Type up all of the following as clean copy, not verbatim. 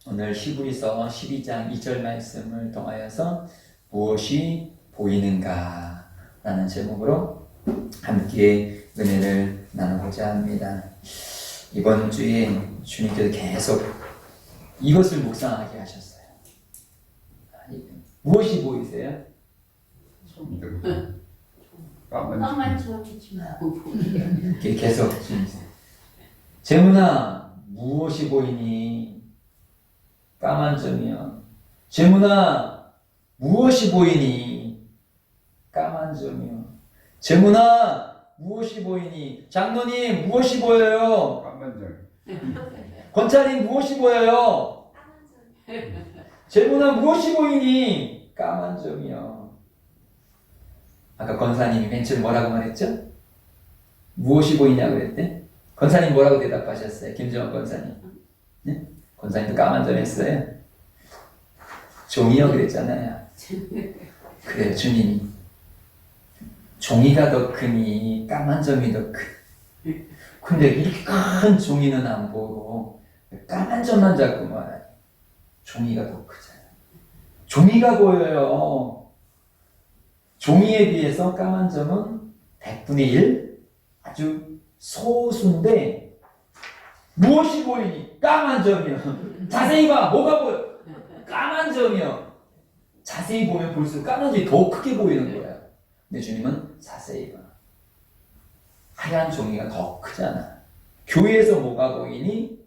오늘 히브리서 12장 2절 말씀을 통하여서 무엇이 보이는가 라는 제목으로 함께 은혜를 나누고자 합니다. 이번 주에 주님께서 계속 이것을 묵상하게 하셨어요. 무엇이 보이세요? 까만 점이지 계속 재문아 무엇이 보이니? 까만 점이요. 재문아 무엇이 보이니? 까만 점이요. 재문아 무엇이 보이니? 장로님 무엇이 보여요? 까만 점. 권차님 무엇이 보여요? 재문아 무엇이 보이니? 까만 점이요. 아까 권사님이 맨 처음 뭐라고 말했죠? 무엇이 보이냐고 그랬대? 권사님 뭐라고 대답하셨어요? 김정은 권사님. 네? 권사님도 까만 점 했어요. 종이요 그랬잖아요. 그래요, 주님이. 종이가 더 크니 까만 점이 더 크. 근데 이렇게 큰 종이는 안 보고 까만 점만 자꾸 말해요. 종이가 더 크잖아요. 종이가 보여요. 종이에 비해서 까만 점은 100분의 1? 아주 소수인데 무엇이 보이니? 까만 점이요. 자세히 봐. 뭐가 보여? 까만 점이요. 자세히 보면 볼수록 까만 점이 더 크게 보이는 거야. 근데 주님은 자세히 봐. 하얀 종이가 더 크잖아. 교회에서 뭐가 보이니?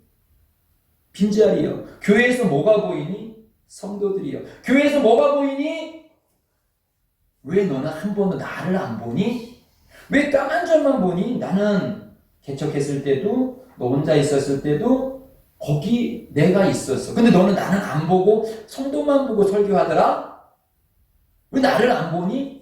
빈자리요. 교회에서 뭐가 보이니? 성도들이요. 교회에서 뭐가 보이니? 왜 너는 한 번도 나를 안 보니? 왜 까만 점만 보니? 나는 개척했을 때도 너 혼자 있었을 때도 거기 내가 있었어. 근데 너는 나는 안 보고 성도만 보고 설교하더라? 왜 나를 안 보니?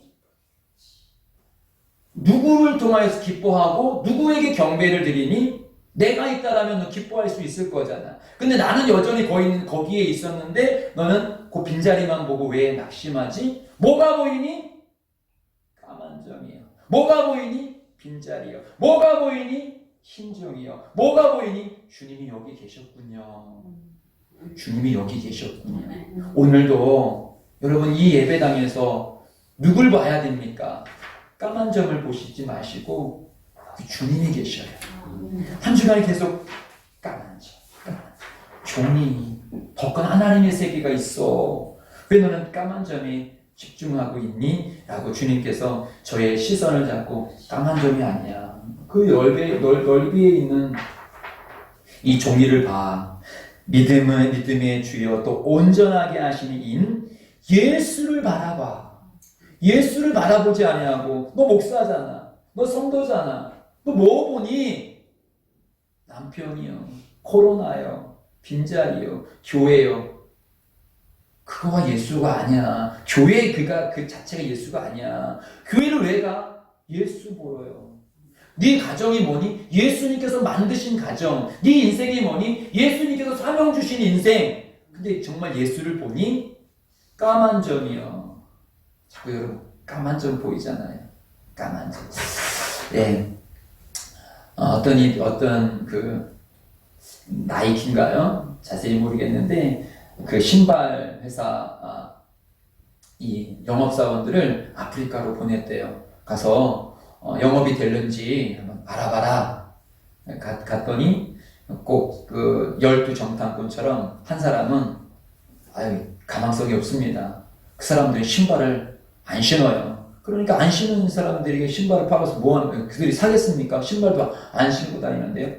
누구를 통하여서 기뻐하고 누구에게 경배를 드리니? 내가 있다라면 너 기뻐할 수 있을 거잖아. 근데 나는 여전히 거기에 있었는데 너는 그 빈자리만 보고 왜 낙심하지? 뭐가 보이니? 까만 점이요. 뭐가 보이니? 빈자리요. 뭐가 보이니? 흰종이요. 뭐가 보이니? 주님이 여기 계셨군요. 주님이 여기 계셨군요. 오늘도 여러분 이 예배당에서 누굴 봐야 됩니까? 까만 점을 보시지 마시고 주님이 계셔요. 한 주간에 계속 까만 점, 까만 점. 종이 더 큰 하나님의 세계가 있어. 왜 너는 까만 점에 집중하고 있니? 라고 주님께서 저의 시선을 잡고 까만 점이 아니야. 그 넓이에 있는 이 종이를 봐. 믿음의 주여 또 온전하게 하시는 인 예수를 바라봐. 예수를 바라보지 아니하고 너 목사잖아. 너 성도잖아. 너 뭐 보니? 남편이요. 코로나요. 빈자리요. 교회요. 그거가 예수가 아니야. 교회 그 자체가 예수가 아니야. 교회를 왜 가? 예수 보러요. 네 가정이 뭐니? 예수님께서 만드신 가정. 네 인생이 뭐니? 예수님께서 사명 주신 인생. 근데 정말 예수를 보니? 까만 점이요. 자꾸 여러분 까만 점 보이잖아요. 까만 점. 네. 어떤 그 나이키인가요? 자세히 모르겠는데 그 신발 회사 이 영업사원들을 아프리카로 보냈대요. 가서 영업이 될는지 한번 알아봐라. 갔더니 꼭 그 12정탐꾼처럼 한 사람은 가망성이 없습니다. 그 사람들이 신발을 안 신어요. 그러니까 안 신는 사람들에게 신발을 팔아서 그들이 사겠습니까? 신발도 안 신고 다니는데요.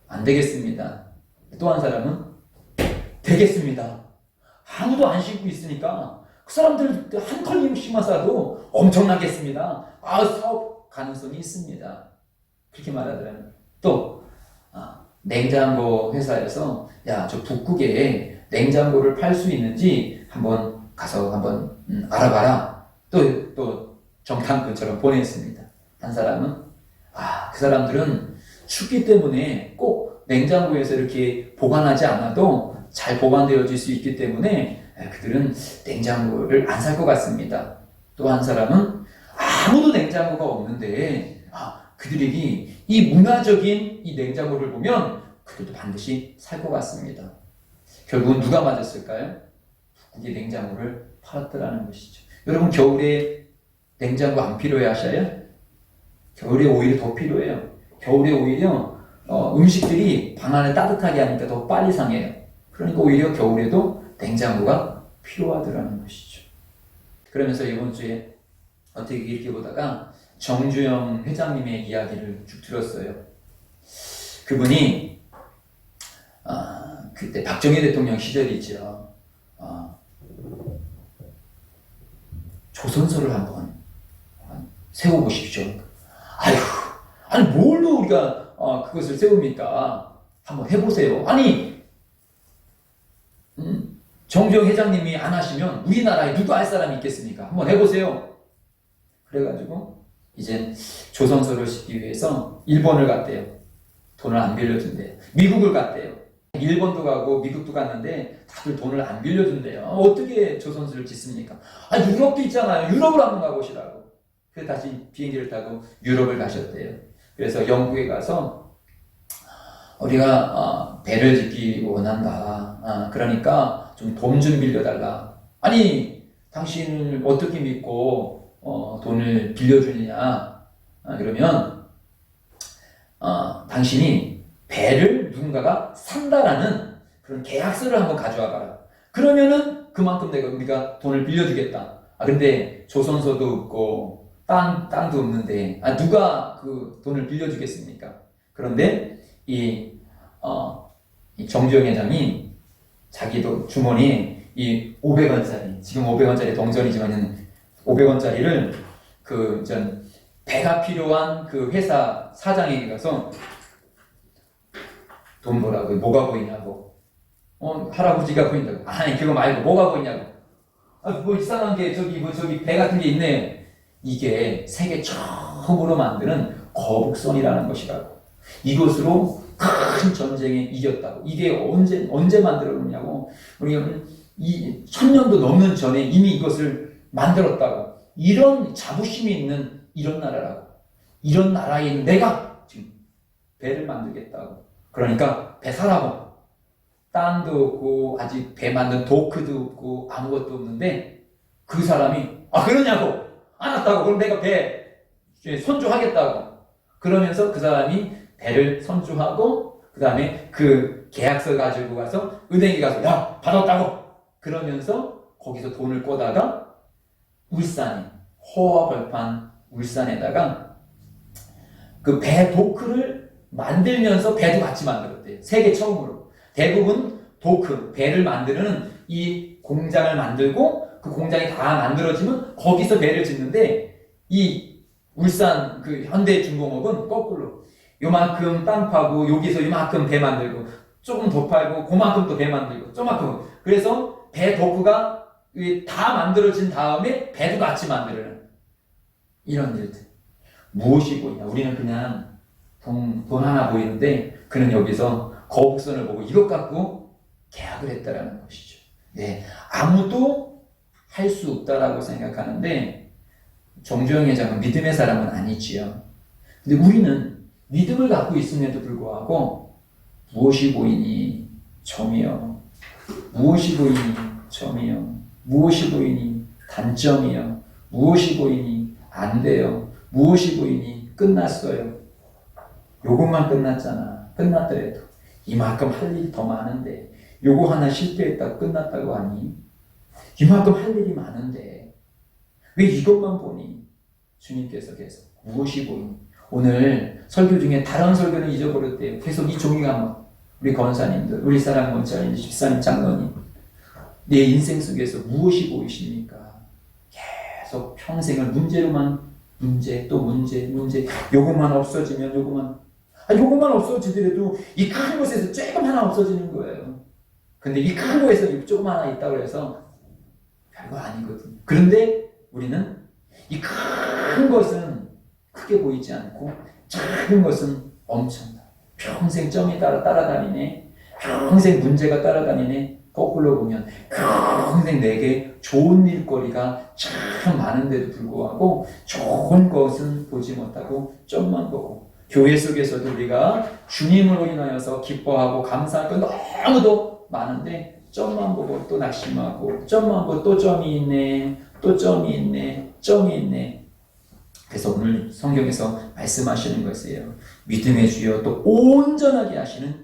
안 되겠습니다. 또 한 사람은 되겠습니다. 아무도 안 신고 있으니까 그 사람들 한 털림씩만 사도 엄청나겠습니다. 사업 가능성이 있습니다. 그렇게 말하더라고요. 또 냉장고 회사에서 저 북극에 냉장고를 팔 수 있는지 가서 한번 알아봐라. 또 정탐꾼처럼 보냈습니다. 한 사람은 그 사람들은 춥기 때문에 꼭 냉장고에서 이렇게 보관하지 않아도 잘 보관되어질 수 있기 때문에 그들은 냉장고를 안 살 것 같습니다. 또 한 사람은 아무도 냉장고가 없는데 그들에게 이 문화적인 이 냉장고를 보면 그들도 반드시 살 것 같습니다. 결국은 누가 맞았을까요? 북극의 냉장고를 팔았더라는 것이죠. 여러분 겨울에 냉장고 안 필요해 하셔요? 겨울에 오히려 더 필요해요. 겨울에 오히려 음식들이 방 안에 따뜻하게 하니까 더 빨리 상해요. 그러니까 오히려 겨울에도 냉장고가 필요하더라는 것이죠. 그러면서 이번 주에 어떻게 이렇게 보다가 정주영 회장님의 이야기를 쭉 들었어요. 그분이 그때 박정희 대통령 시절이죠. 조선소를 한번 세워보십시오. 아휴, 아니 뭘로 우리가 그것을 세웁니까? 한번 해보세요. 아니 정주영 회장님이 안 하시면 우리나라에 누가 할 사람이 있겠습니까? 한번 해보세요. 그래가지고 이제 조선소를 짓기 위해서 일본을 갔대요. 돈을 안 빌려준대요. 미국을 갔대요. 일본도 가고 미국도 갔는데 다들 돈을 안 빌려준대요. 어떻게 조선소를 짓습니까? 유럽도 있잖아요. 유럽을 한번 가보시라고. 그래서 다시 비행기를 타고 유럽을 가셨대요. 그래서 영국에 가서 우리가 배를 짓기 원한다. 그러니까 좀 돈 좀 빌려달라. 아니 당신을 어떻게 믿고 돈을 빌려주느냐. 그러면 당신이 배를 누군가가 산다라는 그런 계약서를 한번 가져와 봐라. 그러면은 그만큼 우리가 돈을 빌려주겠다. 근데 조선소도 없고 땅도 없는데 누가 그 돈을 빌려주겠습니까? 그런데 이 정주영 회장이 자기도 주머니에 이 500원짜리, 지금 500원짜리 동전이지만 500원짜리를 배가 필요한 그 회사 사장에게 가서 돈 보라고. 뭐가 보이냐고. 할아버지가 보인다고. 아니 그거 말고 뭐가 보이냐고. 뭐 이상한 게 저기 배 같은 게 있네. 이게 세계 처음으로 만드는 거북선이라는 것이라고. 이것으로 큰 전쟁에 이겼다고. 이게 언제 만들었느냐고. 우리가 1000년도 넘는 전에 이미 이것을 만들었다고. 이런 자부심이 있는 이런 나라라고. 이런 나라에 있는 내가 지금 배를 만들겠다고. 그러니까 배 사라고. 땅도 없고 아직 배 만든 도크도 없고 아무것도 없는데 그 사람이 그러냐고. 알았다고. 그럼 내가 배 선주하겠다고. 그러면서 그 사람이 배를 선주하고 그 다음에 그 계약서 가지고 가서 은행에 가서 야 받았다고. 그러면서 거기서 돈을 꿔다가 울산에 호와 벌판 울산에다가 그 배 도크를 만들면서 배도 같이 만들었대요. 세계 처음으로. 대부분 도크, 배를 만드는 이 공장을 만들고 그 공장이 다 만들어지면 거기서 배를 짓는데 이 울산 그 현대중공업은 거꾸로 요만큼 땅 파고 여기서 요만큼 배 만들고 조금 더 팔고 그만큼 또 배 만들고 조만큼. 그래서 배 도크가 다 만들어진 다음에 배도 같이 만드는 이런 일들. 무엇이 보이냐. 우리는 그냥 돈 하나 보이는데 그는 여기서 거북선을 보고 이것 갖고 계약을 했다라는 것이죠. 네, 아무도 할 수 없다라고 생각하는데 정주영 회장은 믿음의 사람은 아니지요. 근데 우리는 믿음을 갖고 있음에도 불구하고 무엇이 보이니 점이요. 무엇이 보이니 점이요. 무엇이 보이니 단점이요. 무엇이 보이니 안 돼요. 무엇이 보이니 끝났어요. 요것만 끝났잖아. 끝났더라도 이만큼 할 일이 더 많은데 요거 하나 실패했다고 끝났다고 하니? 이만큼 할 일이 많은데 왜 이것만 보니? 주님께서 계속 무엇이 보이니? 오늘 설교 중에 다른 설교는 잊어버렸대요. 계속 이 종이가 우리 권사님들, 우리 사랑 권사님, 집사님, 장로님 내 인생 속에서 무엇이 보이십니까? 계속 평생을 문제로만 문제 또 문제 요것만 없어지면 요것만 없어지더라도 이 큰 곳에서 조금 하나 없어지는 거예요. 근데 이 큰 곳에서 조금 하나 있다고 해서 별거 아니거든요. 그런데 우리는 이 큰 것은 크게 보이지 않고 작은 것은 엄청나. 평생 점이 따라다니네. 평생 문제가 따라다니네. 거꾸로 보면 평생 내게 좋은 일거리가 참 많은데도 불구하고 좋은 것은 보지 못하고 점만 보고 교회 속에서도 우리가 주님으로 인하여서 기뻐하고 감사할 건 너무도 많은데 점만 보고 또 낙심하고 점만 보고 또 점이 있네, 또 점이 있네, 점이 있네. 그래서 오늘 성경에서 말씀하시는 것이에요. 믿음의 주여 또 온전하게 하시는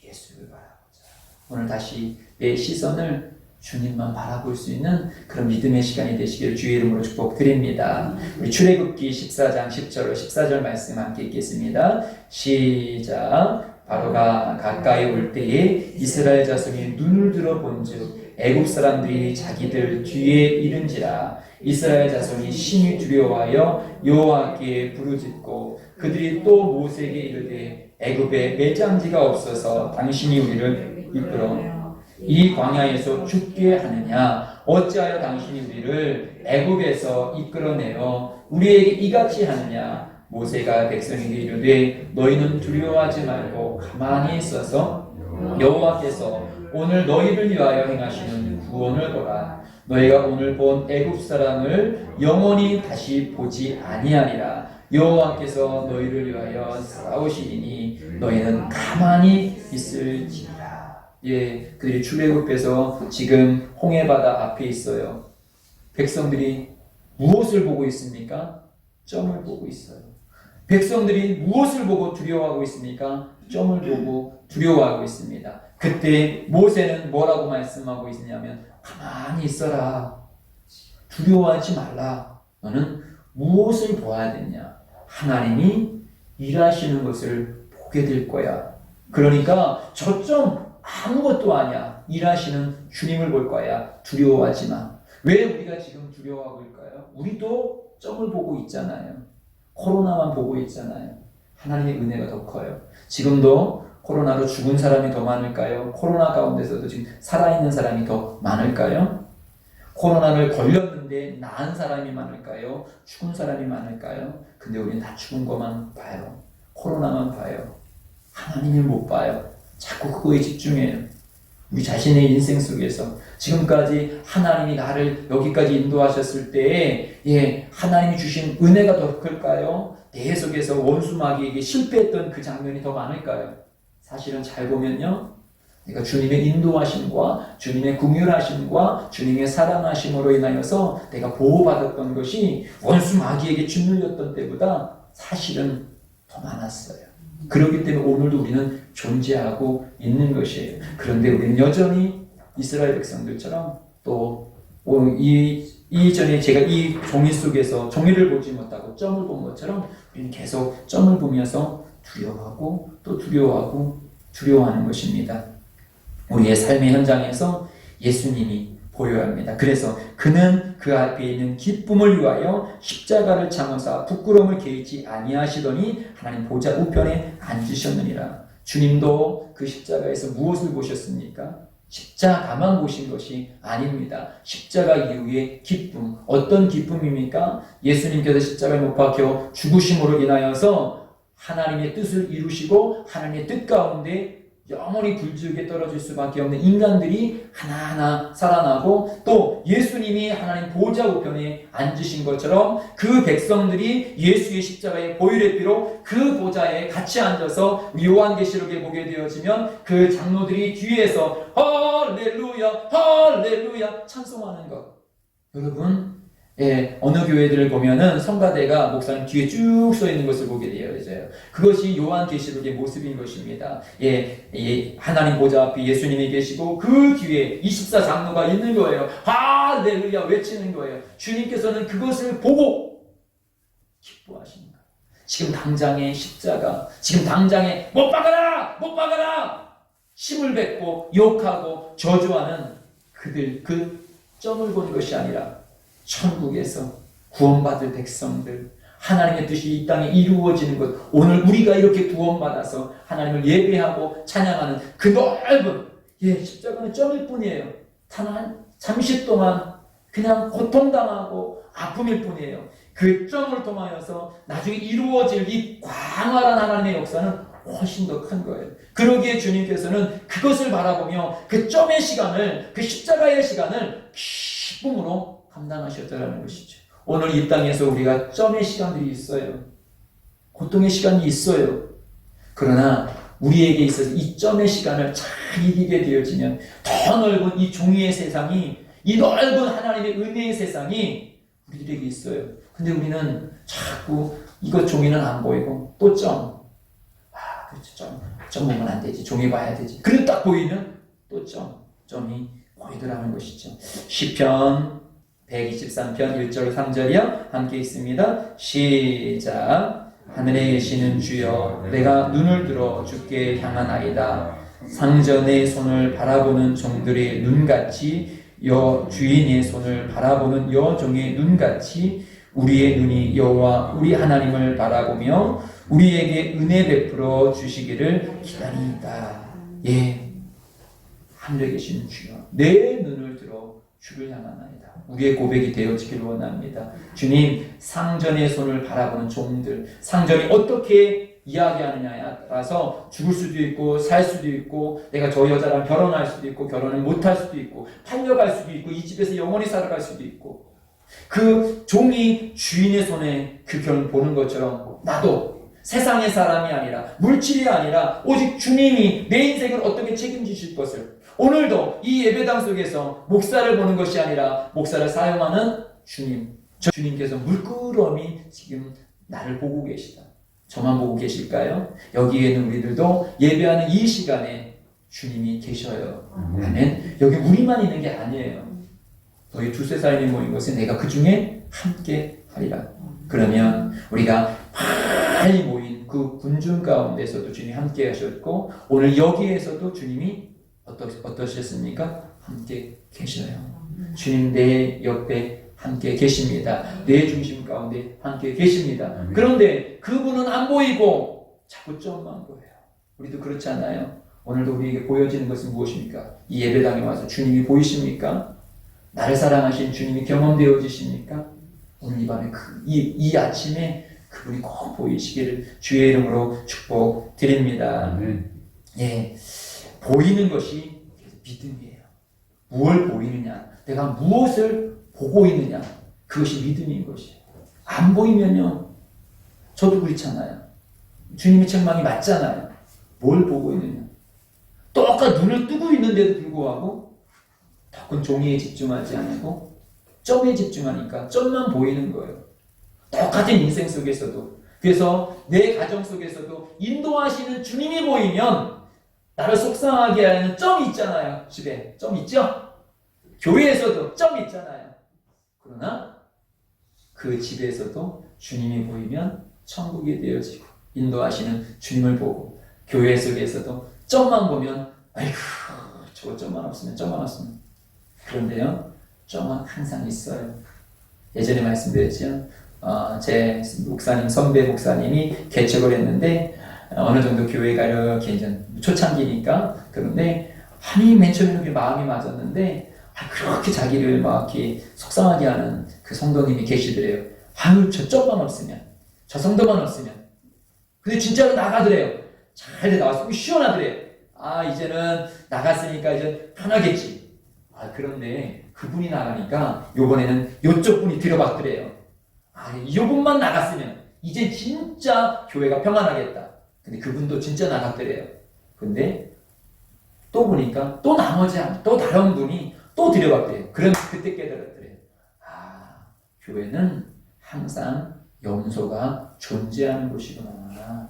예수를 바라보자. 오늘 다시 내 시선을 주님만 바라볼 수 있는 그런 믿음의 시간이 되시기를 주의 이름으로 축복드립니다. 우리 출애굽기 14장 10절 14절 말씀 함께 읽겠습니다. 시작. 바로가 가까이 올 때에 이스라엘 자손이 눈을 들어 본즉 애굽 사람들이 자기들 뒤에 이른지라. 이스라엘 자손이 심히 두려워하여 여호와께 부르짖고 그들이 또 모세에게 이르되 애굽에 매장지가 없어서 당신이 우리를 이끌어 이 광야에서 죽게 하느냐? 어찌하여 당신이 우리를 애굽에서 이끌어내어 우리에게 이같이 하느냐? 모세가 백성에게 이르되 너희는 두려워하지 말고 가만히 있어서 여호와께서 오늘 너희를 위하여 행하시는 구원을 보라. 너희가 오늘 본 애굽 사람을 영원히 다시 보지 아니하리라. 여호와께서 너희를 위하여 싸우시리니 너희는 가만히 있을지니라. 예, 그들이 출애굽해서 지금 홍해바다 앞에 있어요. 백성들이 무엇을 보고 있습니까? 점을 보고 있어요. 백성들이 무엇을 보고 두려워하고 있습니까? 점을 보고 두려워하고 있습니다. 그때 모세는 뭐라고 말씀하고 있냐면 가만히 있어라. 두려워하지 말라. 너는 무엇을 보아야 되냐? 하나님이 일하시는 것을 보게 될 거야. 그러니까 저점 아무것도 아니야. 일하시는 주님을 볼 거야. 두려워하지 마. 왜 우리가 지금 두려워하고 있을까요? 우리도 점을 보고 있잖아요. 코로나만 보고 있잖아요. 하나님의 은혜가 더 커요. 지금도 코로나로 죽은 사람이 더 많을까요? 코로나 가운데서도 지금 살아있는 사람이 더 많을까요? 코로나를 걸렸는데 나은 사람이 많을까요? 죽은 사람이 많을까요? 근데 우리는 다 죽은 것만 봐요. 코로나만 봐요. 하나님을 못 봐요. 자꾸 그거에 집중해요. 우리 자신의 인생 속에서 지금까지 하나님이 나를 여기까지 인도하셨을 때에 하나님이 주신 은혜가 더 클까요? 내 속에서 원수 마귀에게 실패했던 그 장면이 더 많을까요? 사실은 잘 보면요, 내가 주님의 인도하심과 주님의 긍휼하심과 주님의 사랑하심으로 인하여서 내가 보호받았던 것이 원수 마귀에게 짓눌렸던 때보다 사실은 더 많았어요. 그렇기 때문에 오늘도 우리는 존재하고 있는 것이에요. 그런데 우리는 여전히 이스라엘 백성들처럼 또 이전에 제가 이 종이 속에서 종이를 보지 못하고 점을 본 것처럼 우리는 계속 점을 보면서 두려워하고 또 두려워하는 것입니다. 우리의 삶의 현장에서 예수님이 보여야 합니다. 그래서 그는 그 앞에 있는 기쁨을 위하여 십자가를 참으사 부끄러움을 개의치 아니하시더니 하나님 보좌 우편에 앉으셨느니라. 주님도 그 십자가에서 무엇을 보셨습니까? 십자가만 보신 것이 아닙니다. 십자가 이후의 기쁨, 어떤 기쁨입니까? 예수님께서 십자가에 못 박혀 죽으심으로 인하여서 하나님의 뜻을 이루시고 하나님의 뜻 가운데 영원히 불지옥에 떨어질 수밖에 없는 인간들이 하나하나 살아나고 또 예수님이 하나님 보좌 우편에 앉으신 것처럼 그 백성들이 예수의 십자가의 보혈의 피로 그 보좌에 같이 앉아서 요한계시록에 보게 되어지면 그 장로들이 뒤에서 할렐루야 할렐루야 찬송하는 것. 여러분, 어느 교회들을 보면은 성가대가 목사님 뒤에 쭉 서 있는 것을 보게 되어져요. 그것이 요한계시록의 모습인 것입니다. 하나님 보좌 앞에 예수님이 계시고 그 뒤에 24장로가 있는 거예요. 할렐루야 외치는 거예요. 주님께서는 그것을 보고 기뻐하시는 거예요. 지금 당장의 십자가, 지금 당장의 못 박아라! 못 박아라! 힘을 뱉고 욕하고 저주하는 그들, 그 점을 본 것이 아니라 천국에서 구원받을 백성들, 하나님의 뜻이 이 땅에 이루어지는 것, 오늘 우리가 이렇게 구원받아서 하나님을 예배하고 찬양하는 그 넓은 십자가는 점일 뿐이에요. 단 잠시 동안 그냥 고통당하고 아픔일 뿐이에요. 그 점을 통하여서 나중에 이루어질 이 광활한 하나님의 역사는 훨씬 더 큰 거예요. 그러기에 주님께서는 그것을 바라보며 그 점의 시간을, 그 십자가의 시간을 기쁨으로 감당하셨다는 것이죠. 오늘 이 땅에서 우리가 점의 시간들이 있어요. 고통의 시간이 있어요. 그러나 우리에게 있어서 이 점의 시간을 잘 이기게 되어지면 더 넓은 이 종이의 세상이, 이 넓은 하나님의 은혜의 세상이 우리들에게 있어요. 근데 우리는 자꾸 이거 종이는 안 보이고 또 점. 그렇죠. 점 보면 안 되지. 종이 봐야 되지. 그래도 딱 보이면 또 점이 보이더라는 것이죠. 시편 123편 1절 3절이요. 함께 있습니다. 시작. 하늘에 계시는 주여, 내가 눈을 들어 주께 향하나이다. 상전의 손을 바라보는 종들의 눈같이, 여 주인의 손을 바라보는 여종의 눈같이 우리의 눈이 여호와 우리 하나님을 바라보며 우리에게 은혜 베풀어 주시기를 기다리이다. 예, 하늘에 계신 주여, 내 눈을 들어 주를 향하나이다. 우리의 고백이 되어지기를 원합니다. 주님, 상전의 손을 바라보는 종들, 상전이 어떻게 이야기하느냐에 따라서 죽을 수도 있고 살 수도 있고, 내가 저 여자랑 결혼할 수도 있고 결혼을 못할 수도 있고, 팔려갈 수도 있고 이 집에서 영원히 살아갈 수도 있고, 그 종이 주인의 손에 그 결혼 보는 것처럼 나도 세상의 사람이 아니라, 물질이 아니라 오직 주님이 내 인생을 어떻게 책임지실 것을, 오늘도 이 예배당 속에서 목사를 보는 것이 아니라 목사를 사용하는 주님, 저 주님께서 물끄러미 지금 나를 보고 계시다. 저만 보고 계실까요? 여기에는 우리들도 예배하는 이 시간에 주님이 계셔요. 아멘. 여기 우리만 있는 게 아니에요. 너희 두세 사람이 모인 것은 내가 그 중에 함께 하리라. 그러면 우리가 많이 모인 그 군중 가운데서도 주님이 함께 하셨고, 오늘 여기에서도 주님이 어떠셨습니까? 함께 계셔요. 주님 내 옆에 함께 계십니다. 내 중심 가운데 함께 계십니다. 그런데 그분은 안 보이고 자꾸 점만 보여요. 우리도 그렇지 않아요? 오늘도 우리에게 보여지는 것은 무엇입니까? 이 예배당에 와서 주님이 보이십니까? 나를 사랑하신 주님이 경험되어지십니까? 오늘 이 밤에 이 아침에 그분이 꼭 보이시기를 주의 이름으로 축복드립니다. 예, 보이는 것이 믿음이에요. 무엇을 보이느냐, 내가 무엇을 보고 있느냐, 그것이 믿음인 것이에요. 안 보이면요, 저도 그렇잖아요. 주님의 책망이 맞잖아요. 뭘 보고 있느냐. 똑같이 눈을 뜨고 있는데도 불구하고 더 큰 종이에 집중하지 않고 점에 집중하니까 점만 보이는 거예요. 똑같은 인생 속에서도. 그래서 내 가정 속에서도 인도하시는 주님이 보이면 나를 속상하게 하는 점이 있잖아요. 집에 점 있죠? 교회에서도 점 있잖아요. 그러나 그 집에서도 주님이 보이면 천국이 되어지고, 인도하시는 주님을 보고, 교회 속에서도 점만 보면 아이고 저거 점만 없으면. 그런데요, 점은 항상 있어요. 예전에 말씀드렸죠. 제 목사님, 선배 목사님이 개척을 했는데, 어느 정도 교회가 이렇게 이제 초창기니까, 그런데 아니 맨 처음에 마음이 맞았는데, 그렇게 자기를 막 이렇게 속상하게 하는 그 성도님이 계시더래요. 아유, 저 점만 없으면, 저 성도만 없으면. 근데 진짜로 나가더래요. 잘 나와서 시원하더래요. 이제는 나갔으니까 이제 편하겠지. 그런데 그분이 나가니까 요번에는 요쪽 분이 들어봤더래요. 요분만 나갔으면 이제 진짜 교회가 평안하겠다. 근데 그분도 진짜 나갔더래요. 근데 또 보니까 또 나머지 또 다른 분이 또 들여봤대요. 그럼 그때 깨달았더래요. 교회는 항상 염소가 존재하는 곳이구나.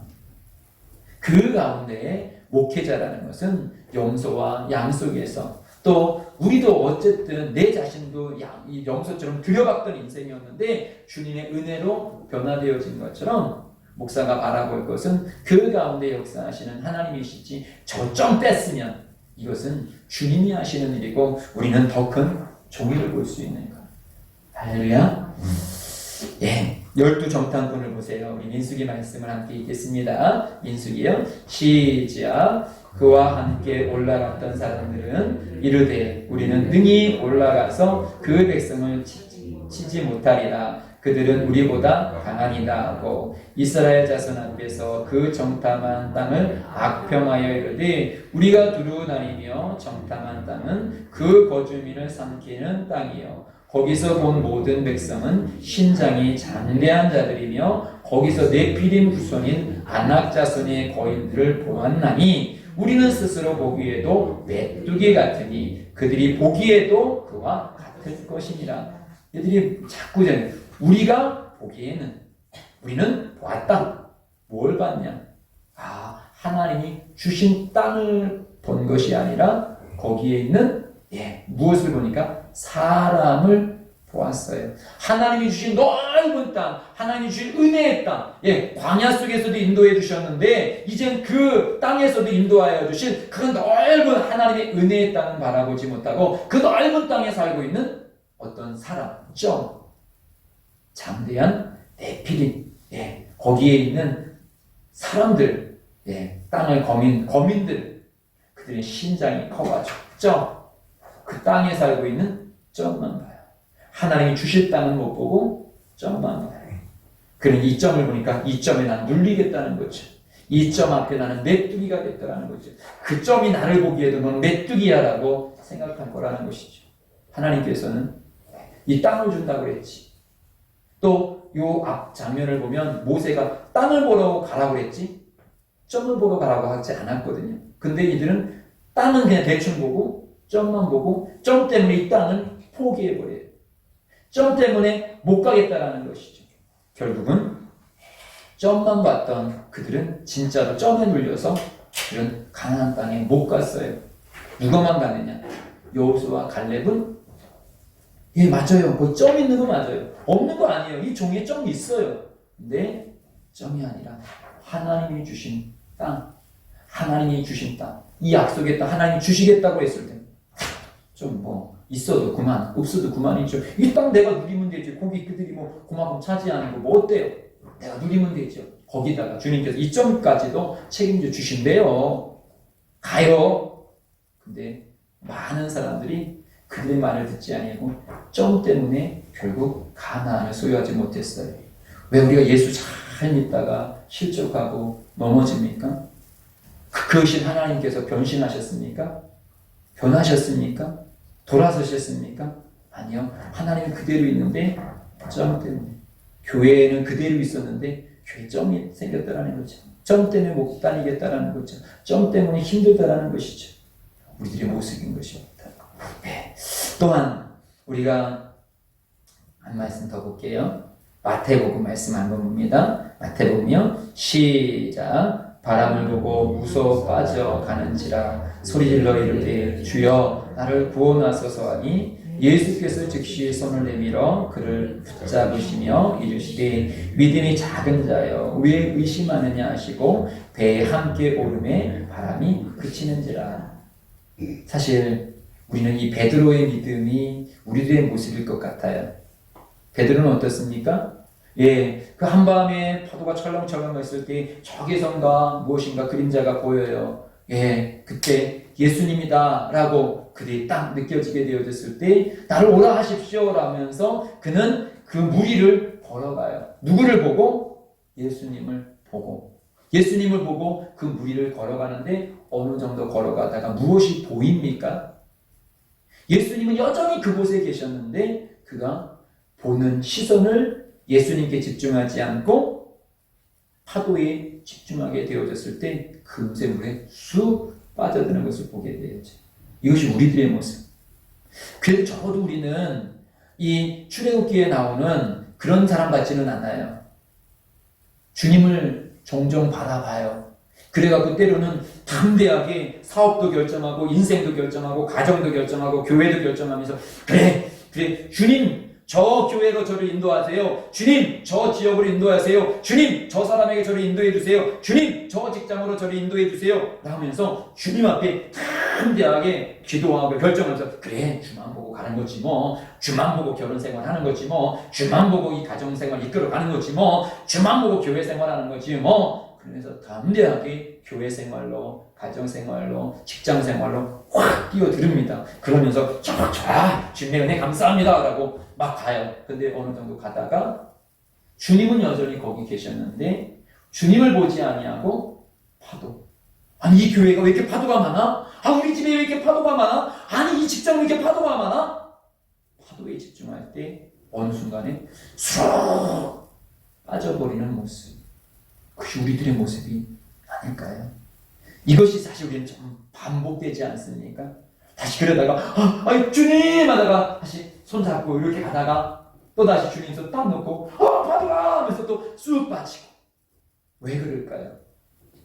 그 가운데 목회자라는 것은 염소와 양 속에서, 또 우리도 어쨌든 내 자신도 이 염소처럼 들여박던 인생이었는데 주님의 은혜로 변화되어진 것처럼, 목사가 바라볼 것은 그 가운데 역사하시는 하나님이시지, 저 점 뺐으면 이것은 주님이 하시는 일이고 우리는 더 큰 종이를 볼 수 있는 것. 할렐루야. 예, 12정탐꾼을 보세요. 우리 민수기 말씀을 함께 읽겠습니다. 민수기요, 시작. 그와 함께 올라갔던 사람들은 이르되 우리는 능히 올라가서 그 백성을 치지 못하리라. 그들은 우리보다 강하니라 하고 이스라엘 자손 앞에서 그 정탐한 땅을 악평하여 이르되 우리가 두루 다니며 정탐한 땅은 그 거주민을 삼키는 땅이요 거기서 본 모든 백성은 신장이 장대한 자들이며 거기서 네피림 후손인 아낙 자손의 거인들을 보았나니 우리는 스스로 보기에도 메뚜기 같으니 그들이 보기에도 그와 같을 것이니라. 얘들이 자꾸 우리가 보기에는 우리는 보았다. 뭘 봤냐? 하나님이 주신 땅을 본 것이 아니라 거기에 있는 무엇을 보니까 사람을 보았어요. 하나님이 주신 넓은 땅, 하나님이 주신 은혜의 땅, 광야 속에서도 인도해 주셨는데 이젠 그 땅에서도 인도하여 주신 그 넓은 하나님의 은혜의 땅을 바라보지 못하고 그 넓은 땅에 살고 있는 어떤 사람, 장대한 네피림, 거기에 있는 사람들, 땅의 거민들, 그들의 신장이 커가지고 그 땅에 살고 있는 점만 봐요. 하나님이 주실 땅은 못 보고 점만 봐요. 그는 이 점을 보니까 이 점에 난 눌리겠다는 거죠. 이 점 앞에 나는 메뚜기가 됐다는 거죠. 그 점이 나를 보기에도 너는 메뚜기야라고 생각할 거라는 것이죠. 하나님께서는 이 땅을 준다고 그랬지. 또 요 앞 장면을 보면 모세가 땅을 보러 가라고 그랬지 점을 보러 가라고 하지 않았거든요. 근데 이들은 땅은 그냥 대충 보고 점만 보고 점 때문에 이 땅을 포기해버려요. 점 때문에 못 가겠다라는 것이죠. 결국은 점만 봤던 그들은 진짜로 점에 눌려서 그들은 가나안 땅에 못 갔어요. 누가만 가느냐? 여호수아와 갈렙은 맞아요. 그 점 있는 거 맞아요. 없는 거 아니에요. 이 종이에 점이 있어요. 근데 점이 아니라 하나님이 주신 땅, 하나님이 주신 땅, 이 약속의 땅 하나님이 주시겠다고 했을 때 좀 있어도 그만, 없어도 그만이죠. 이 땅 내가 누리면 되지. 거기 그들이 그만큼 차지하는 거 어때요? 내가 누리면 되죠. 거기다가 주님께서 이 점까지도 책임져 주신대요. 가요. 근데 많은 사람들이 그들의 말을 듣지 아니하고 점 때문에 결국 가나안을 소유하지 못했어요. 왜 우리가 예수 잘 믿다가 실족하고 넘어집니까? 그것이 하나님께서 변신하셨습니까? 변하셨습니까? 돌아서셨습니까? 아니요. 하나님은 그대로 있는데 점 때문에. 교회에는 그대로 있었는데 교회 점이 생겼다라는 거죠. 점 때문에 못 다니겠다라는 거죠. 점 때문에 힘들다라는 것이죠. 우리들의 모습인 것입니다. 또한 우리가 한 말씀 더 볼게요. 마태복음 말씀 한번 봅니다. 마태복음이요. 시작. 바람을 보고 무서워 빠져가는지라 소리질러 이르되 주여 나를 구원하소서 하니 예수께서 즉시 손을 내밀어 그를 붙잡으시며 이르시되 믿음이 작은 자여 왜 의심하느냐 하시고 배에 함께 오름에 바람이 그치는지라. 사실 우리는 이 베드로의 믿음이 우리들의 모습일 것 같아요. 베드로는 어떻습니까? 그 한밤에 파도가 철렁철렁 했을 때 적외선과 무엇인가 그림자가 보여요. 그때 예수님이다 라고 그들이 딱 느껴지게 되어졌을 때 나를 오라 하십시오 라면서 그는 그 무리를 걸어가요. 누구를 보고? 예수님을 보고. 예수님을 보고 그 무리를 걸어가는데 어느 정도 걸어가다가 무엇이 보입니까? 예수님은 여전히 그곳에 계셨는데 그가 보는 시선을 예수님께 집중하지 않고 파도에 집중하게 되어졌을 때 금세 물에 쑥 빠져드는 것을 보게 되었죠. 이것이 우리들의 모습. 그래도 적어도 우리는 이 출애굽기에 나오는 그런 사람 같지는 않아요. 주님을 종종 바라봐요. 그래갖고 때로는 담대하게 사업도 결정하고 인생도 결정하고 가정도 결정하고 교회도 결정하면서 그래 주님 저 교회로 저를 인도하세요. 주님 저 지역으로 인도하세요. 주님 저 사람에게 저를 인도해 주세요. 주님 저 직장으로 저를 인도해 주세요 하면서 주님 앞에 담대하게 기도하고 결정하면서 그래 주만 보고 가는 거지 뭐, 주만 보고 결혼생활 하는 거지 뭐, 주만 보고 이 가정생활 이끌어 가는 거지 뭐, 주만 보고 교회생활 하는 거지 뭐. 그래서 담대하게 교회생활로 가정생활로 직장생활로 확 뛰어들습니다. 그러면서 좋아 주님의 은혜 감사합니다 라고 막 가요. 근데 어느 정도 가다가 주님은 여전히 거기 계셨는데 주님을 보지 아니하고 파도. 아니 이 교회가 왜 이렇게 파도가 많아? 아 우리 집에 왜 이렇게 파도가 많아? 아니 이 직장 왜 이렇게 파도가 많아? 파도에 집중할 때 어느 순간에 쑥 빠져버리는 모습. 그게 우리들의 모습이 아닐까요? 이것이 사실 우리는 좀 반복되지 않습니까? 다시 그러다가 아이 주님 하다가 다시 손잡고 이렇게 가다가 또 다시 주님 손 딱 놓고 파도가 하면서 또 쑥 빠지고. 왜 그럴까요?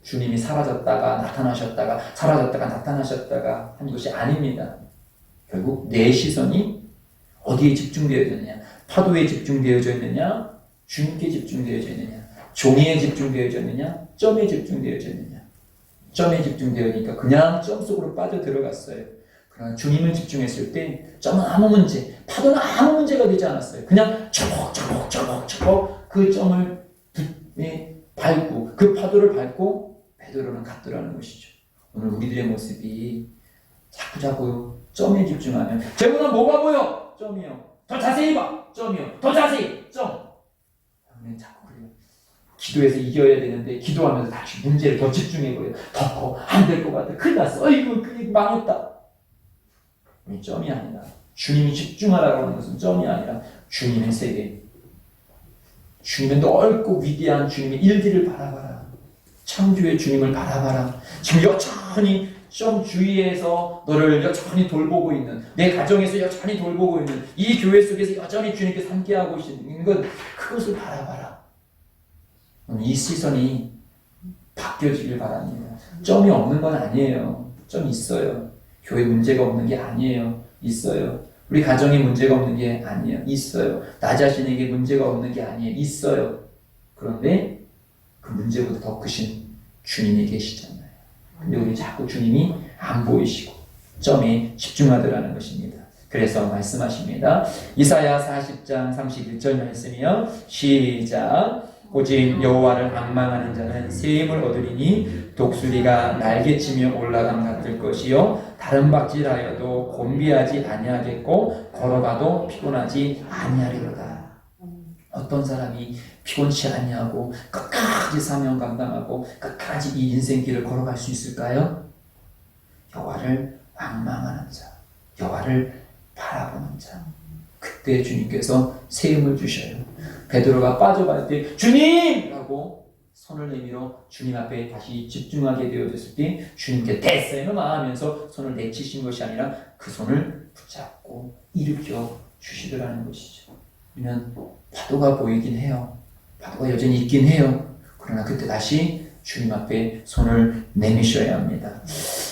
주님이 사라졌다가 나타나셨다가 사라졌다가 나타나셨다가 한 것이 아닙니다. 결국 내 시선이 어디에 집중되어져 있느냐? 파도에 집중되어져 있느냐? 주님께 집중되어져 있느냐? 종이에 집중되어져 있느냐? 점에 집중되어져 있느냐? 점에 집중되어니까 그냥 점 속으로 빠져들어갔어요. 그러나 주님을 집중했을 때 점은 아무 문제, 파도는 아무 문제가 되지 않았어요. 그냥 저벅 그 점을 밟고 그 파도를 밟고 베드로는 갔더라는 것이죠. 오늘 우리들의 모습이 자꾸 점에 집중하면 제보는 뭐가 보여? 점이요. 더 자세히 봐. 점이요. 더 자세히. 점. 우리는 자꾸 그래요. 기도해서 이겨야 되는데 기도하면서 다시 문제를 더 집중해버려요. 더 안 될 것 같아. 큰일 났어. 어이구 그게 망했다. 우리 점이 아니라 주님이 집중하라고 하는 것은 점이 아니라 주님의 세계. 주님의 넓고 위대한 주님의 일들을 바라봐라. 창조의 주님을 바라봐라. 지금 여전히 점 주위에서 너를 여전히 돌보고 있는, 내 가정에서 여전히 돌보고 있는, 이 교회 속에서 여전히 주님께서 함께하고 계시는 것, 그것을 바라봐라. 이 시선이 바뀌어지길 바랍니다. 점이 없는 건 아니에요. 점 있어요. 교회 문제가 없는 게 아니에요. 있어요. 우리 가정에 문제가 없는 게 아니에요. 있어요. 나 자신에게 문제가 없는 게 아니에요. 있어요. 그런데 그 문제보다 더 크신 주님이 계시잖아요. 근데 우리 자꾸 주님이 안 보이시고 점에 집중하더라는 것입니다. 그래서 말씀하십니다. 이사야 40장 31절 말씀이요. 시작. 오직 여호와를 앙망하는 자는 새 힘을 얻으리니 독수리가 날개치며 올라감 같을 것이요 다른 박질하여도 곤비하지 아니하겠고 걸어가도 피곤하지 아니하리로다. 어떤 사람이 피곤치 아니하고 끝까지 사명 감당하고 끝까지 이 인생길을 걸어갈 수 있을까요? 여호와를 앙망하는 자, 여호와를 바라보는 자. 그때 주님께서 새 힘을 주셔요. 베드로가 빠져갈 때 주님! 라고 손을 내밀어 주님 앞에 다시 집중하게 되어졌을 때 주님께 됐어 이놈아 하면서 손을 내치신 것이 아니라 그 손을 붙잡고 일으켜 주시더라는 것이죠. 우리는 파도가 보이긴 해요. 파도가 여전히 있긴 해요. 그러나 그때 다시 주님 앞에 손을 내미셔야 합니다.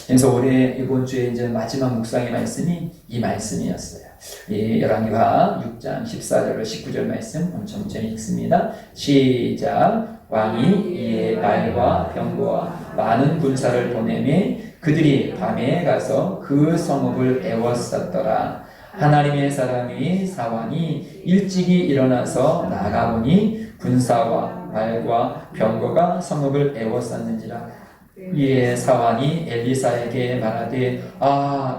그래서 올해 이번 주에 이제 마지막 묵상의 말씀이 이 말씀이었어요. 열왕기하 6장 14절로 19절 말씀 엄청 재미있습니다. 시작. 왕이 이에 말과 병거와 많은 군사를 보내매 그들이 밤에 가서 그 성읍을 에워쌌더라. 하나님의 사람이 사환이 일찍이 일어나서 나가보니 군사와 말과 병거가 성읍을 에워쌌는지라. 이에 사환이 엘리사에게 말하되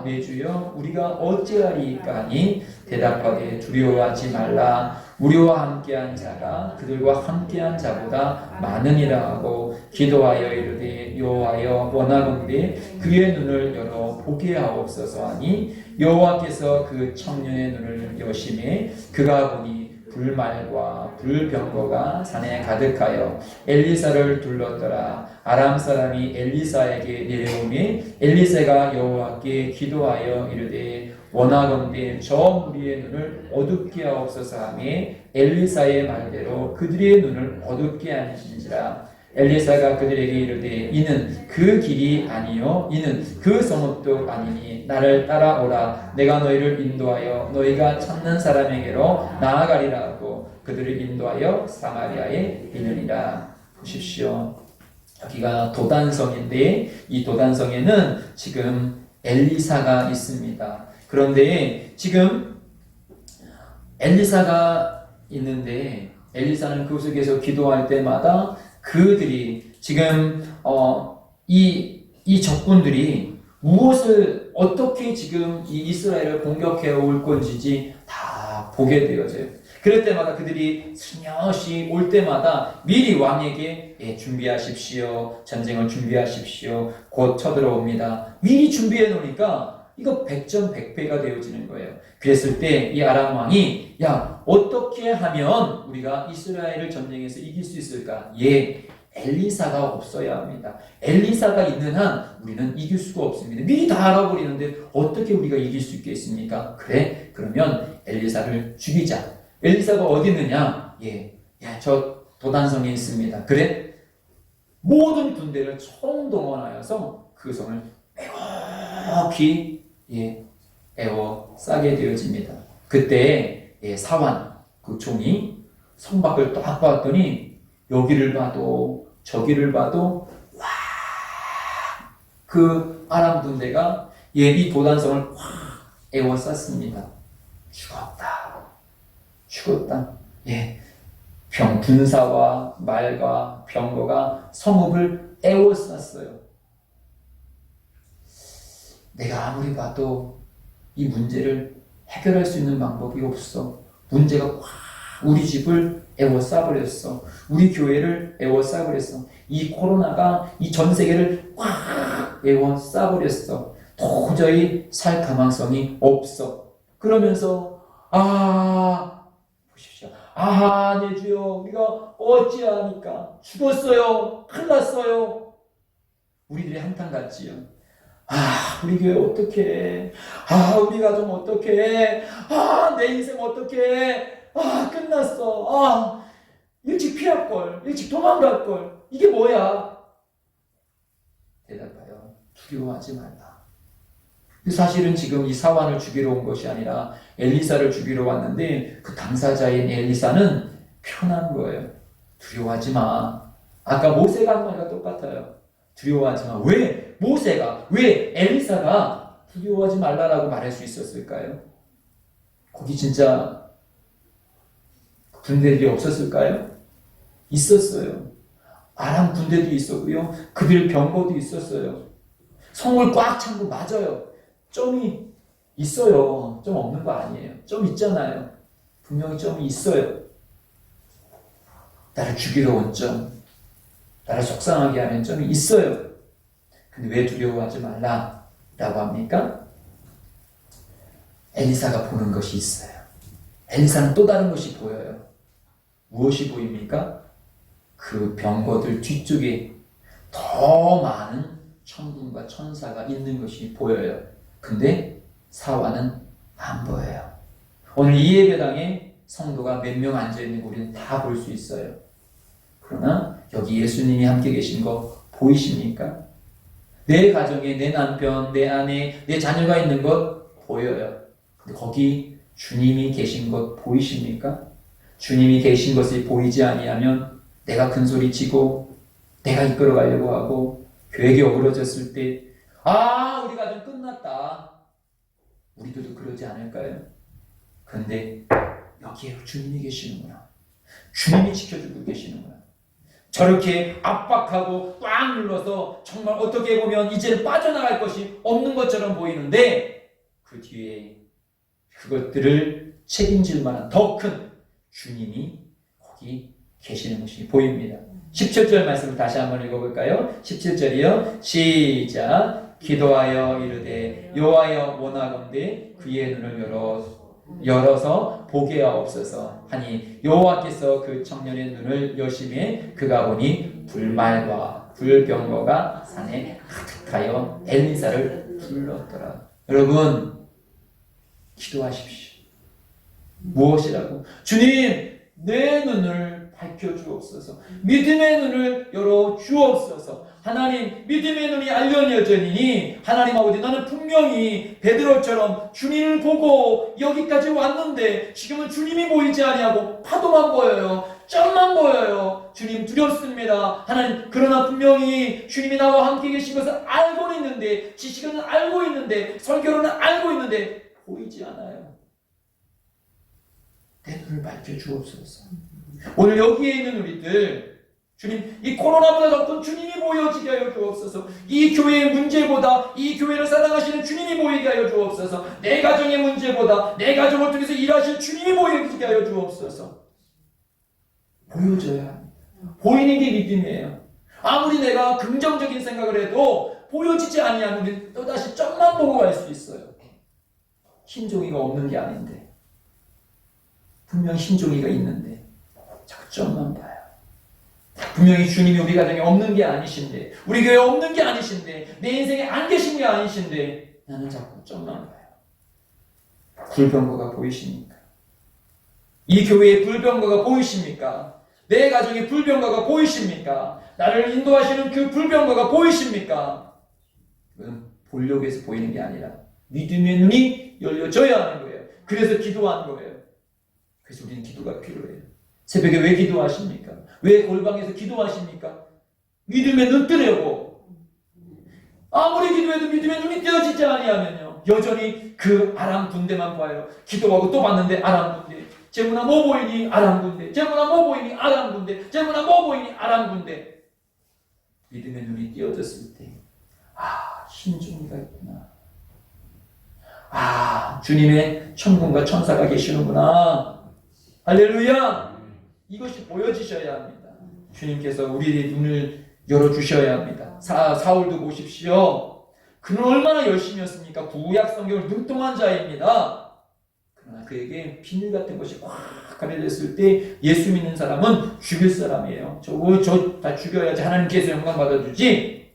내 주여 우리가 어찌하리이까 하니 대답하되 두려워하지 말라. 우리와 함께한 자가 그들과 함께한 자보다 많으니라 하고 기도하여 이르되 여호와여 원하건대 그의 눈을 열어 보게 하옵소서 하니 여호와께서 그 청년의 눈을 여심해 그가 보니 불말과 불병거가 산에 가득하여 엘리사를 둘렀더라. 아람 사람이 엘리사에게 내려오매 엘리사가 여호와께 기도하여 이르되 원하건대 저 무리의 눈을 어둡게 하옵소서 하며 엘리사의 말대로 그들의 눈을 어둡게 하신지라. 엘리사가 그들에게 이르되 이는 그 길이 아니요 이는 그 성읍도 아니니 나를 따라오라. 내가 너희를 인도하여 너희가 찾는 사람에게로 나아가리라 하고 그들을 인도하여 사마리아에 이르니라. 보십시오. 여기가 도단성인데 이 도단성에는 지금 엘리사가 있습니다. 그런데 지금 엘리사가 있는데 엘리사는 그 속에서 기도할 때마다 그들이 지금 이 적군들이 무엇을 어떻게 지금 이 이스라엘을 공격해 올 건지 다 보게 되어져요. 그럴 때마다 그들이 슬며시 올 때마다 미리 왕에게 준비하십시오. 전쟁을 준비하십시오. 곧 쳐들어옵니다. 미리 준비해 놓으니까 이거 백전백패가 되어지는 거예요. 그랬을 때 이 아람 왕이 야 어떻게 하면 우리가 이스라엘을 전쟁에서 이길 수 있을까? 엘리사가 없어야 합니다. 엘리사가 있는 한 우리는 이길 수가 없습니다. 미리 다 알아버리는데 어떻게 우리가 이길 수 있겠습니까? 그래? 그러면 엘리사를 죽이자. 엘리사가 어디 있느냐? 저 도단성에 있습니다. 그래? 모든 군대를 총동원하여서 그 성을 빼곡히 에워싸게 되어집니다. 그때 사환 그 종이 성 밖을 딱 봤더니 여기를 봐도 저기를 봐도 와 그 아람 군대가 이 도단성을 확 에워쌌습니다. 죽었다. 군사와 말과 병거가 성읍을 에워쌌어요. 내가 아무리 봐도 이 문제를 해결할 수 있는 방법이 없어. 문제가 확 우리 집을 에워싸버렸어. 우리 교회를 에워싸버렸어. 이 코로나가 이 전 세계를 확 에워싸버렸어. 도저히 살 가망성이 없어. 그러면서 보십시오. 내 주여 우리가 어찌하니까 죽었어요. 큰일 났어요. 우리들이 한탄 같지요. 우리 교회 어떡해. 우리 가정 어떡해. 내 인생 어떡해. 끝났어. 일찍 피할걸. 일찍 도망갈걸. 이게 뭐야? 대답하여 두려워하지 말라. 사실은 지금 이 사환을 죽이러 온 것이 아니라 엘리사를 죽이러 왔는데 그 당사자인 엘리사는 편한 거예요. 두려워하지 마. 아까 모세가 한 말과 똑같아요. 두려워하지 마. 왜 엘리사가 두려워하지 말라라고 말할 수 있었을까요? 거기 진짜 군대들이 없었을까요? 있었어요. 아람 군대도 있었고요. 그들 병거도 있었어요. 성을 꽉 찬 거 맞아요. 점이 있어요. 좀 없는 거 아니에요. 좀 있잖아요. 분명히 점이 있어요. 나를 죽이러 온 점, 나를 속상하게 하는 점이 있어요. 근데 왜 두려워하지 말라? 라고 합니까? 엘리사가 보는 것이 있어요. 엘리사는 또 다른 것이 보여요. 무엇이 보입니까? 그 병거들 뒤쪽에 더 많은 천군과 천사가 있는 것이 보여요. 근데 사환은 안 보여요. 오늘 이 예배당에 성도가 몇 명 앉아있는 거 우리는 다 볼 수 있어요. 그러나 여기 예수님이 함께 계신 거 보이십니까? 내 가정에 내 남편, 내 아내, 내 자녀가 있는 것 보여요. 근데 거기 주님이 계신 것 보이십니까? 주님이 계신 것이 보이지 아니하면 내가 큰소리치고 내가 이끌어가려고 하고 계획이 어그러졌을 때 우리 가정 끝났다. 우리들도 그러지 않을까요? 그런데 여기에 주님이 계시는구나. 주님이 지켜주고 계시는구나. 저렇게 압박하고 꽉 눌러서 정말 어떻게 보면 이제는 빠져나갈 것이 없는 것처럼 보이는데 그 뒤에 그것들을 책임질 만한 더 큰 주님이 거기 계시는 것이 보입니다. 17절 말씀을 다시 한번 읽어볼까요? 17절이요. 시작. 기도하여 이르되 여호와여 원하건대 그의 눈을 열어서 보게 하옵소서 하니 여호와께서 그 청년의 눈을 여심해 그가 보니 불말과 불병거가 산에 가득하여 엘리사를 불렀더라. 여러분 기도하십시오. 무엇이라고? 주님 내 눈을 밝혀주옵소서. 믿음의 눈을 열어주옵소서. 하나님 믿음의 눈이 알려져니니 하나님 아버지 나는 분명히 베드로처럼 주님을 보고 여기까지 왔는데 지금은 주님이 보이지 아니하고 파도만 보여요. 점만 보여요. 주님 두렵습니다. 하나님 그러나 분명히 주님이 나와 함께 계신 것을 알고는 있는데 지식은 알고 있는데 설교로는 알고 있는데 보이지 않아요. 내 눈을 밝혀주옵소서. 오늘 여기에 있는 우리들 주님, 이 코로나보다 더 큰 주님이 보여지게 하여 주옵소서. 이 교회의 문제보다 이 교회를 사랑하시는 주님이 보이게 하여 주옵소서. 내 가정의 문제보다 내 가정을 통해서 일하실 주님이 보여지게 하여 주옵소서. 보여줘야 합니다. 보이는 게 믿음이에요. 아무리 내가 긍정적인 생각을 해도 보여지지 아니하면 우리는 또다시 점만 보고 갈 수 있어요. 흰종이가 없는 게 아닌데, 분명 흰종이가 있는데 자꾸 점만 봐요. 분명히 주님이 우리 가정에 없는 게 아니신데, 우리 교회에 없는 게 아니신데, 내 인생에 안 계신 게 아니신데 나는 자꾸 점만 봐요. 불병거가 보이십니까? 이 교회의 불병거가 보이십니까? 내 가정의 불병거가 보이십니까? 나를 인도하시는 그 불병거가 보이십니까? 그건 보려고 해서 보이는 게 아니라 믿음의 눈이 열려져야 하는 거예요. 그래서 기도하는 거예요. 그래서 우리는 기도가 필요해요. 새벽에 왜 기도하십니까? 왜 골방에서 기도하십니까? 믿음의 눈 뜨려고. 아무리 기도해도 믿음의 눈이 띄어지지 아니하면요, 여전히 그 아람 군대만 봐요. 기도하고 또 봤는데 아람 군대. 제무나 뭐 보이니 아람 군대. 제무나 뭐 보이니 아람 군대. 제무나 뭐 보이니 아람 군대. 믿음의 눈이 띄어졌을 때, 아, 흰종이가 있구나. 아, 주님의 천군과 천사가 계시는구나. 할렐루야. 이것이 보여지셔야 합니다. 주님께서 우리의 눈을 열어주셔야 합니다. 사울도 보십시오. 그는 얼마나 열심히였습니까? 구약 성경을 능통한 자입니다. 그러나 그에게 비늘 같은 것이 확 가려졌을 때 예수 믿는 사람은 죽일 사람이에요. 저 다 죽여야지 하나님께서 영광 받아주지.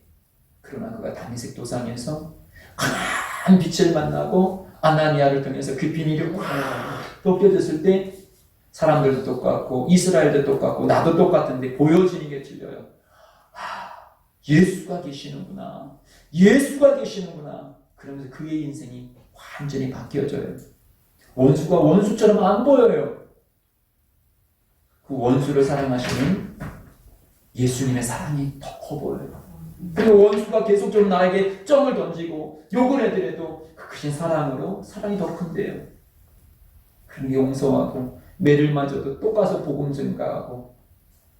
그러나 그가 다메섹 도상에서 강한 빛을 만나고 아나니아를 통해서 그 비밀이 확 벗겨졌을 때 사람들도 똑같고 이스라엘도 똑같고 나도 똑같은데 보여지는 게 틀려요. 예수가 계시는구나. 예수가 계시는구나. 그러면서 그의 인생이 완전히 바뀌어져요. 원수가 원수처럼 안 보여요. 그 원수를 사랑하시는 예수님의 사랑이 더 커 보여요. 그리고 원수가 계속적으로 나에게 점을 던지고 욕을 해더라도 그 크신 사랑으로 사랑이 더 큰데요. 그런 게 용서하고 매를 맞아도 또 가서 복음 증가하고,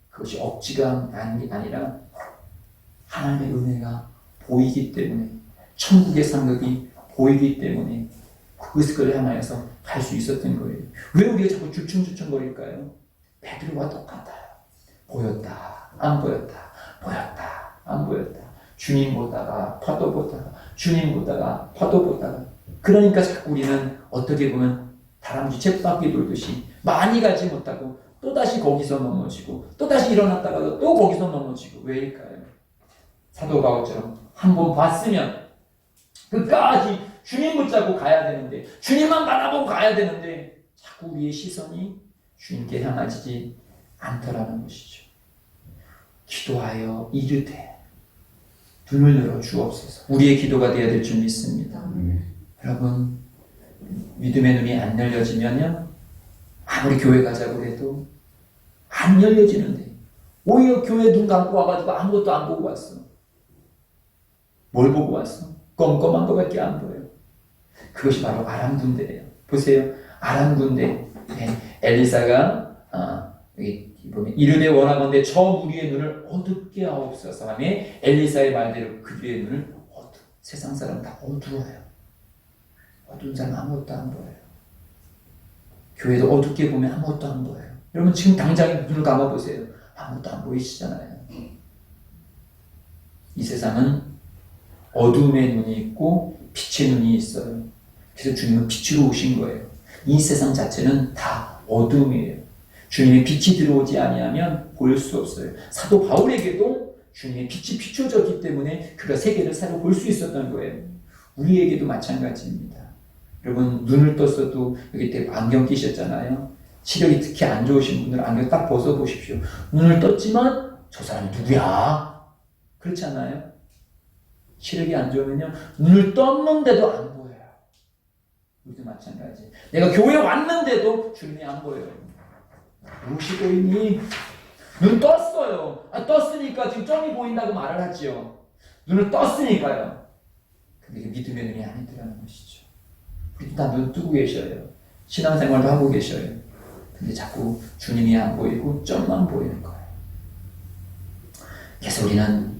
그것이 억지가 아니라 하나님의 은혜가 보이기 때문에, 천국의 상급이 보이기 때문에 그것을 향하여서 갈 수 있었던 거예요. 왜 우리가 자꾸 주춤주춤거릴까요? 베드로와 똑같아요. 보였다, 안 보였다, 보였다, 안 보였다. 주님 보다가 파도 보다가, 주님 보다가 파도 보다가. 그러니까 자꾸 우리는 어떻게 보면 다람쥐 쳇바퀴 돌듯이 많이 가지 못하고 또다시 거기서 넘어지고 또다시 일어났다가도 또 거기서 넘어지고. 왜일까요? 사도 바울처럼 한 번 봤으면 끝까지 주님 붙잡고 가야 되는데, 주님만 바라보고 가야 되는데 자꾸 우리의 시선이 주님께 향하지 않더라는 것이죠. 기도하여 이르되 눈을 열어 주옵소서. 우리의 기도가 되어야 될 줄 믿습니다. 여러분, 믿음의 눈이 안 열려지면요, 아무리 교회 가자고 해도 안 열려지는데, 오히려 교회 눈 감고 와가지고 아무것도 안 보고 왔어. 뭘 보고 왔어? 껌껌한 것밖에 안 보여요. 그것이 바로 아람 군대예요. 보세요. 아람 군대. 네. 엘리사가 여기 보면 이르되 원하건대 저 무리의 눈을 어둡게 하옵소서 하며 엘리사의 말대로 그들의 눈을 세상 사람 다 어두워요. 어두운 사람 아무것도 안 보여요. 교회도 어둡게 보면 아무것도 안 보여요. 여러분 지금 당장 눈을 감아보세요. 아무것도 안 보이시잖아요. 이 세상은 어둠의 눈이 있고 빛의 눈이 있어요. 그래서 주님은 빛으로 오신 거예요. 이 세상 자체는 다 어둠이에요. 주님의 빛이 들어오지 아니하면 보일 수 없어요. 사도 바울에게도 주님의 빛이 비춰졌기 때문에 그가 세계를 새로 볼 수 있었던 거예요. 우리에게도 마찬가지입니다. 여러분 눈을 떴어도 여기 안경 끼셨잖아요. 시력이 특히 안 좋으신 분들은 안경 딱 벗어보십시오. 눈을 떴지만 저 사람이 누구야? 그렇지 않아요? 시력이 안 좋으면요, 눈을 떴는데도 안 보여요. 우리도 마찬가지. 내가 교회에 왔는데도 주님이 안 보여요. 무엇이 보이니? 눈 떴어요. 떴으니까 지금 점이 보인다고 말을 하지요. 눈을 떴으니까요. 근데 이게 믿음의 눈이 아니더라는 것이죠. 우리도 다 눈 뜨고 계셔요. 신앙생활도 하고 계셔요. 근데 자꾸 주님이 안 보이고 점만 보이는 거예요. 그래서 우리는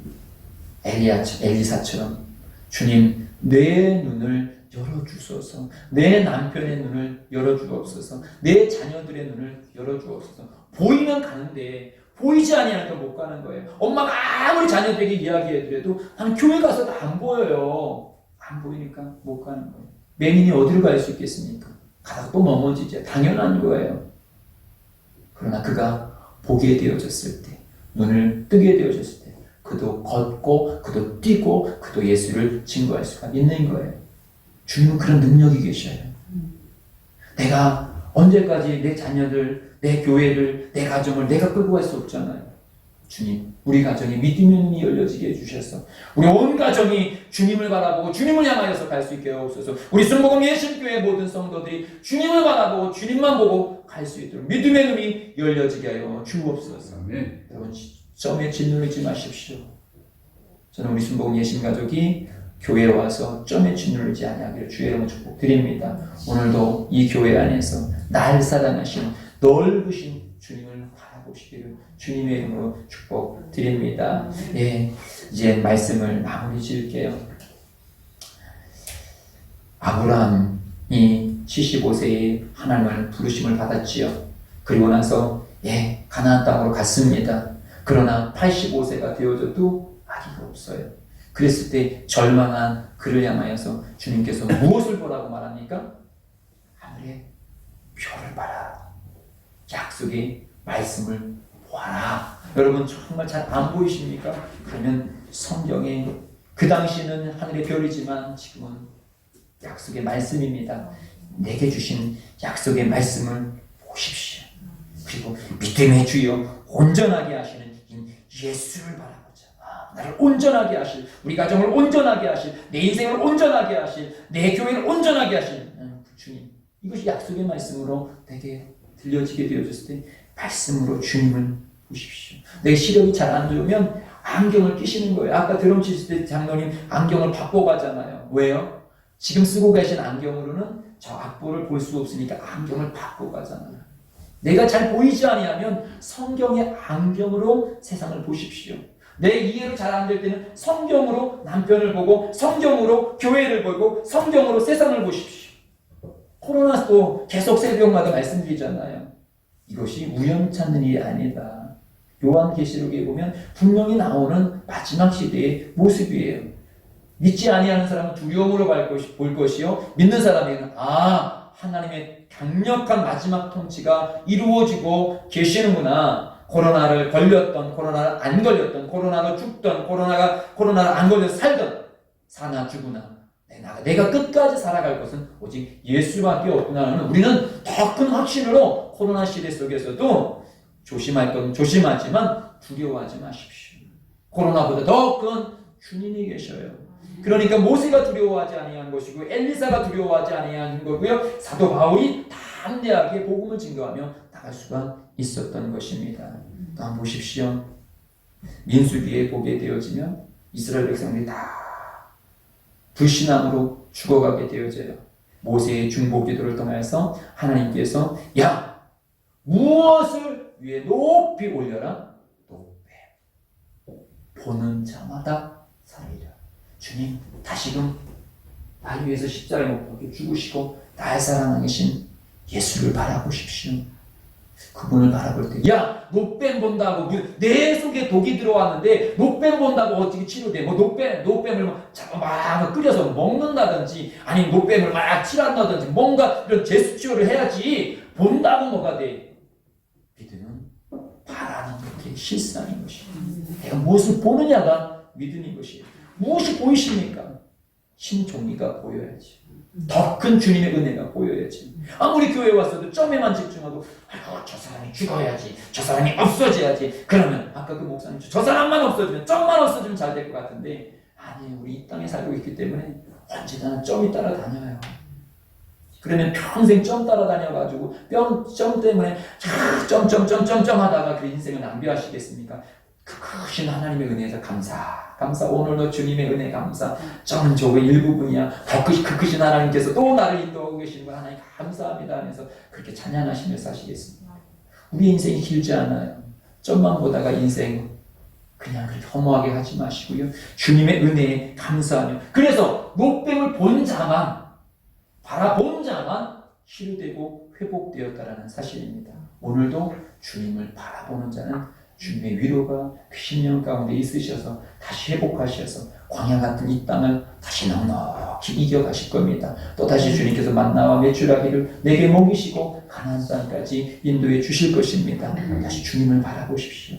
엘리사처럼 주님 내 눈을 열어주소서, 내 남편의 눈을 열어주옵소서, 내 자녀들의 눈을 열어주옵소서. 보이면 가는데 보이지 아니하니까 못 가는 거예요. 엄마가 아무리 자녀들에게 이야기해드려도 나는 교회 가서도 안 보여요. 안 보이니까 못 가는 거예요. 맹인이 어디로 갈 수 있겠습니까? 가다가 또 넘어지죠. 당연한 거예요. 그러나 그가 보게 되어졌을 때, 눈을 뜨게 되어졌을 때 그도 걷고 그도 뛰고 그도 예수를 증거할 수가 있는 거예요. 주님은 그런 능력이 계셔요. 내가 언제까지 내 자녀들, 내 교회를, 내 가정을 내가 끌고 갈 수 없잖아요. 주님, 우리 가정이 믿음의 눈이 열려지게 해주셔서 우리 온 가정이 주님을 바라보고 주님을 향하여서 갈 수 있게 하옵소서. 우리 순복음 예신교회 모든 성도들이 주님을 바라보고 주님만 보고 갈 수 있도록 믿음의 눈이 열려지게 하여 주옵소서. 아멘. 여러분, 점에 짓누르지 마십시오. 저는 우리 순복음 예신 가족이 교회에 와서 점에 짓누르지 아니하기를 주의 이름으로 축복드립니다. 오늘도 이 교회 안에서 날 사랑하시는 넓으신 주님을 바라보시기를 주님의 이름으로 축복드립니다. 예, 이제 말씀을 마무리 지을게요. 아브라함이 75세에 하나님을 부르심을 받았지요. 그리고 나서 가나안 땅으로 갔습니다. 그러나 85세가 되어져도 아기가 없어요. 그랬을 때 절망한 그를 향하여서 주님께서 무엇을 보라고 말합니까? 하늘에 별을 봐라. 약속의 말씀을 보아라. 여러분 정말 잘 안 보이십니까? 그러면 성경에 그 당시는 하늘의 별이지만 지금은 약속의 말씀입니다. 내게 주신 약속의 말씀을 보십시오. 그리고 믿음의 주여 온전하게 하시는 예수를 바라보자. 나를 온전하게 하실, 우리 가정을 온전하게 하실, 내 인생을 온전하게 하실, 내 교회를 온전하게 하실 주님. 이것이 약속의 말씀으로 내게 들려지게 되어졌을 때 말씀으로 주님을 보십시오. 내 시력이 잘 안 좋으면 안경을 끼시는 거예요. 아까 드럼 치실 때 장로님 안경을 바꿔가잖아요. 왜요? 지금 쓰고 계신 안경으로는 저 앞볼을 볼 수 없으니까 안경을 바꿔가잖아요. 내가 잘 보이지 아니하면 성경의 안경으로 세상을 보십시오. 내 이해로 잘 안 될 때는 성경으로 남편을 보고 성경으로 교회를 보고 성경으로 세상을 보십시오. 코로나도 계속 새벽마다 말씀드리잖아요. 이것이 우연찮는 일이 아니다. 요한계시록에 보면 분명히 나오는 마지막 시대의 모습이에요. 믿지 아니하는 사람은 두려움으로 볼 것이요 믿는 사람에게는 하나님의 강력한 마지막 통치가 이루어지고 계시는구나. 코로나를 걸렸던, 코로나를 안 걸렸던, 코로나로 죽던, 코로나를 안 걸려서 살던, 사나 죽으나 내가 끝까지 살아갈 것은 오직 예수밖에 없구나 하는 우리는 더 큰 확신으로 코로나 시대 속에서도 조심할 건 조심하지만 두려워하지 마십시오. 코로나보다 더 큰 주님이 계셔요. 그러니까 모세가 두려워하지 아니한 것이고 엘리사가 두려워하지 아니한 거고요. 사도 바울이 담대하게 복음을 증거하며 나갈 수가 있었던 것입니다. 또 한번 보십시오. 민수기에 보게 되어지면 이스라엘 백성들이 다 불신앙으로 죽어가게 되어져요. 모세의 중보기도를 통해서 하나님께서 무엇을 위에 높이 올려라? 높이 보는 자마다 살리라. 주님 다시금 날 위해서 십자가에 못 박혀 죽으시고 날 사랑하신 예수를 바라보십시오. 그분을 바라볼 때 노뱀 본다고 내 속에 독이 들어왔는데 노뱀 본다고 어떻게 치료돼? 노뱀을 막 끓여서 먹는다든지 아니면 노뱀을 막 칠한다든지 뭔가 이런 제스처를 해야지 본다고 뭐가 돼? 믿음은 바라는 것이 실상인 것입니다. 내가 무엇을 보느냐가 믿음인 것이에요. 무엇이 보이십니까? 신종이가 보여야지. 더 큰 주님의 은혜가 보여야지. 아무리 교회에 왔어도 점에만 집중하고 저 사람이 죽어야지, 저 사람이 없어져야지. 그러면 아까 그 목사님 저 사람만 없어지면, 점만 없어지면 잘 될 것 같은데 아니에요. 우리 이 땅에 살고 있기 때문에 언제나 점이 따라다녀요. 그러면 평생 점 따라다녀가지고 점 때문에 점 하다가 그 인생을 낭비하시겠습니까? 그 크신 하나님의 은혜에서 감사. 오늘도 주님의 은혜 감사. 저는 저거 일부분이야. 그 크신 하나님께서 또 나를 인도하고 계시는 거 하나님 감사합니다 하면서 그렇게 찬양하시며 사시겠습니다. 우리 인생이 길지 않아요. 점만 보다가 인생 그냥 그렇게 허무하게 하지 마시고요. 주님의 은혜에 감사하며 그래서 노뱀을 본 자만 바라본 자만 치유되고 회복되었다라는 사실입니다. 오늘도 주님을 바라보는 자는 주님의 위로가 그 심령 가운데 있으셔서 다시 회복하셔서 광야 같은 이 땅을 다시 넉넉히 이겨가실 겁니다. 또다시 주님께서 만나와 메추라기를 내게 먹이시고 가나안 땅까지 인도해 주실 것입니다. 다시 주님을 바라보십시오.